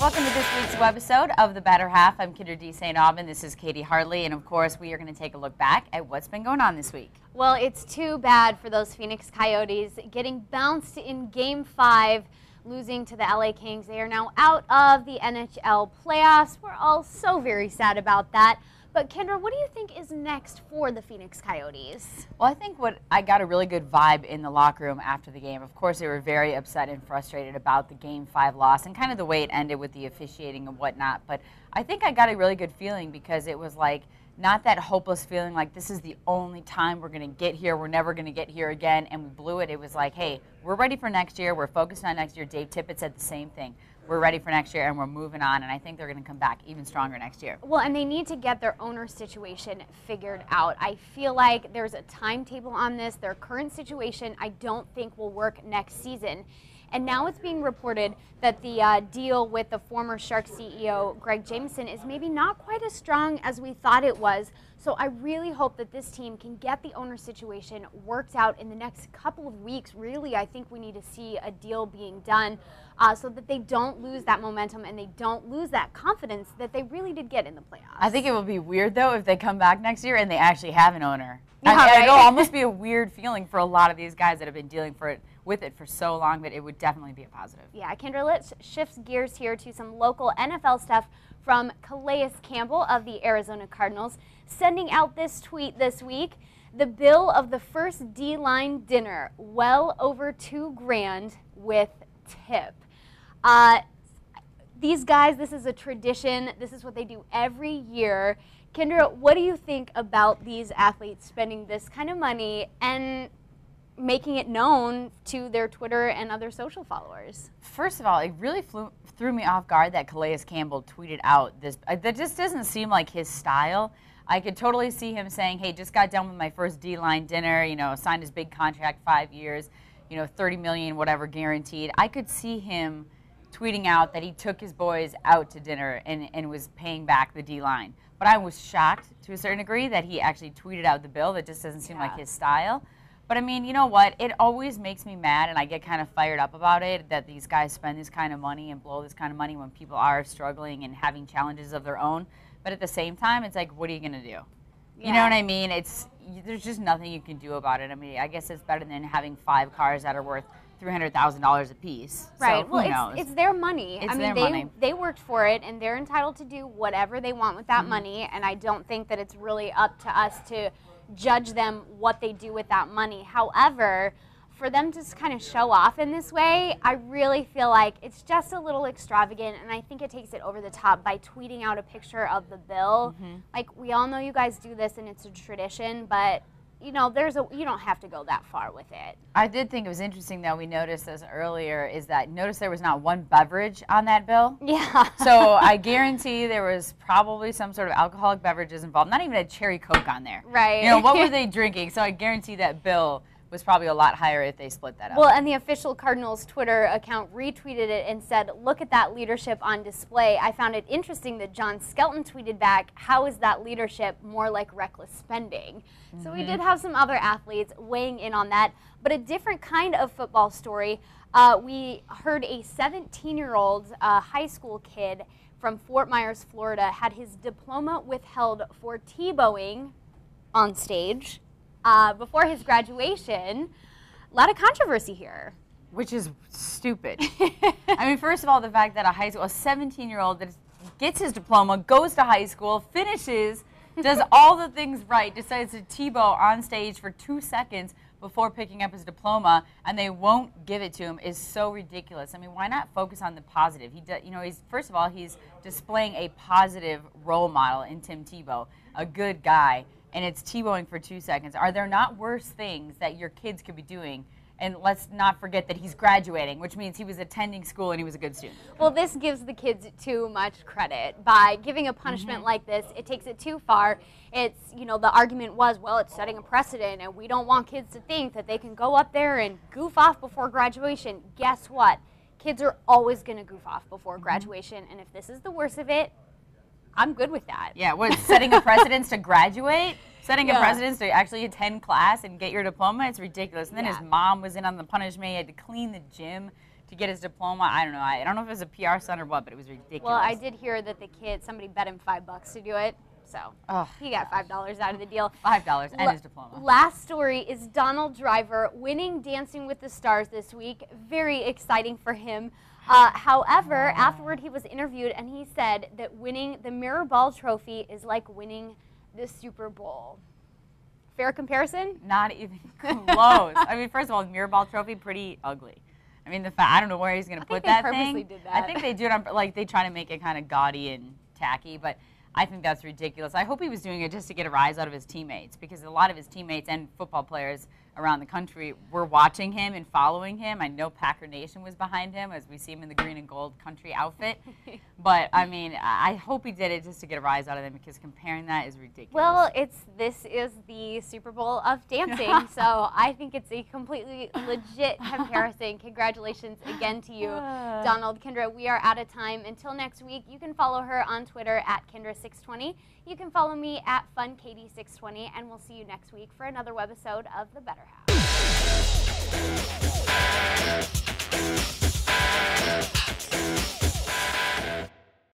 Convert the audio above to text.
Welcome to this week's episode of The Better Half. I'm Kyndra de St. Aubin. This is Katy Hartley, and of course, we are going to take a look back at what's been going on this week. Well, it's too bad for those Phoenix Coyotes getting bounced in Game 5, losing to the LA Kings. They are now out of the NHL playoffs. We're all so very sad about that. But Kyndra, what do you think is next for the Phoenix Coyotes? Well, I think I got a really good vibe in the locker room after the game. Of course, they were very upset and frustrated about the Game 5 loss and kind of the way it ended with the officiating and whatnot. But I think I got a really good feeling because it was like not that hopeless feeling like this is the only time we're going to get here, we're never going to get here again, and we blew it. It was like, hey, we're ready for next year, we're focused on next year. Dave Tippett said the same thing. We're ready for next year, and we're moving on, and I think they're going to come back even stronger next year. Well, and they need to get their owner situation figured out. I feel like there's a timetable on this. Their current situation, I don't think will work next season. And now it's being reported that the deal with the former Sharks CEO, Greg Jameson, is maybe not quite as strong as we thought it was. So I really hope that this team can get the owner situation worked out in the next couple of weeks. Really, I think we need to see a deal being done so that they don't lose that momentum and they don't lose that confidence that they really did get in the playoffs. I think it would be weird, though, if they come back next year and they actually have an owner. Yeah, right? It'll right? almost be a weird feeling for a lot of these guys that have been dealing with it for so long, but it would definitely be a positive. Yeah, Kyndra, let's shift gears here to some local NFL stuff from Calais Campbell of the Arizona Cardinals, sending out this tweet this week. The bill of the first D-line dinner, well over $2,000 with tip. These guys, this is a tradition. This is what they do every year. Kyndra, what do you think about these athletes spending this kind of money and making it known to their Twitter and other social followers? First of all, it really threw me off guard that Calais Campbell tweeted out this. That just doesn't seem like his style. I could totally see him saying, hey, just got done with my first D-line dinner, you know, signed his big contract, 5 years, you know, $30 million, whatever, guaranteed. I could see him tweeting out that he took his boys out to dinner and was paying back the D-line. But I was shocked to a certain degree that he actually tweeted out the bill. That just doesn't seem like his style. But I mean, you know what? It always makes me mad, and I get kind of fired up about it, that these guys spend this kind of money and blow this kind of money when people are struggling and having challenges of their own. But at the same time, it's like, what are you going to do? You know what I mean? There's just nothing you can do about it. I mean, I guess it's better than having 5 cars that are worth $300,000 a piece. Right. So, well, it's their money. It's their money. They worked for it, and they're entitled to do whatever they want with that money. And I don't think that it's really up to us to judge them what they do with that money. However, for them to kind of show off in this way, I really feel like it's just a little extravagant, and I think it takes it over the top by tweeting out a picture of the bill. Like, we all know you guys do this, and it's a tradition, but you know, you don't have to go that far with it. I did think it was interesting that we noticed this earlier, is that notice there was not one beverage on that bill. Yeah. So I guarantee there was probably some sort of alcoholic beverages involved, not even a cherry Coke on there. Right. You know, what were they drinking? So I guarantee that bill was probably a lot higher if they split that up. Well, and the official Cardinals Twitter account retweeted it and said, look at that leadership on display. I found it interesting that John Skelton tweeted back, how is that leadership more like reckless spending? So we did have some other athletes weighing in on that, but a different kind of football story. We heard a 17-year-old high school kid from Fort Myers, Florida, had his diploma withheld for Tebowing on stage before his graduation. A lot of controversy here. Which is stupid. I mean, first of all, the fact that a 17-year-old that gets his diploma, goes to high school, finishes, does all the things right, decides to Tebow on stage for 2 seconds before picking up his diploma, and they won't give it to him is so ridiculous. I mean, why not focus on the positive? You know, first of all, he's displaying a positive role model in Tim Tebow, a good guy, and it's Tebowing for 2 seconds. Are there not worse things that your kids could be doing? And let's not forget that he's graduating, which means he was attending school and he was a good student. Well, this gives the kids too much credit. By giving a punishment like this, it takes it too far. It's, you know, the argument was, well, it's setting a precedent, and we don't want kids to think that they can go up there and goof off before graduation. Guess what? Kids are always going to goof off before graduation, and if this is the worst of it, I'm good with that. Yeah, what, setting a precedence to graduate? Setting a precedence to actually attend class and get your diploma? It's ridiculous. And then his mom was in on the punishment. He had to clean the gym to get his diploma. I don't know. I don't know if it was a PR stunt or what, but it was ridiculous. Well, I did hear that the kid, somebody bet him $5 to do it. So he got $5 out of the deal. $5 and his diploma. Last story is Donald Driver winning Dancing with the Stars this week. Very exciting for him. However, afterward he was interviewed and he said that winning the Mirror Ball Trophy is like winning the Super Bowl. Fair comparison? Not even close. I mean, first of all, the Mirror Ball Trophy, pretty ugly. I mean, I don't know where he's going to put that thing. I think they purposely did that. I think they do it on, like, they try to make it kind of gaudy and tacky, but I think that's ridiculous. I hope he was doing it just to get a rise out of his teammates, because a lot of his teammates and football players around the country were watching him and following him. I know Packer Nation was behind him as we see him in the green and gold country outfit. But, I mean, I hope he did it just to get a rise out of them, because comparing that is ridiculous. Well, this is the Super Bowl of dancing, so I think it's a completely legit comparison. Congratulations again to you, Donald. Kyndra, we are out of time. Until next week, you can follow her on Twitter at Kyndra620. You can follow me at FunKatie620, and we'll see you next week for another webisode of The Better Half.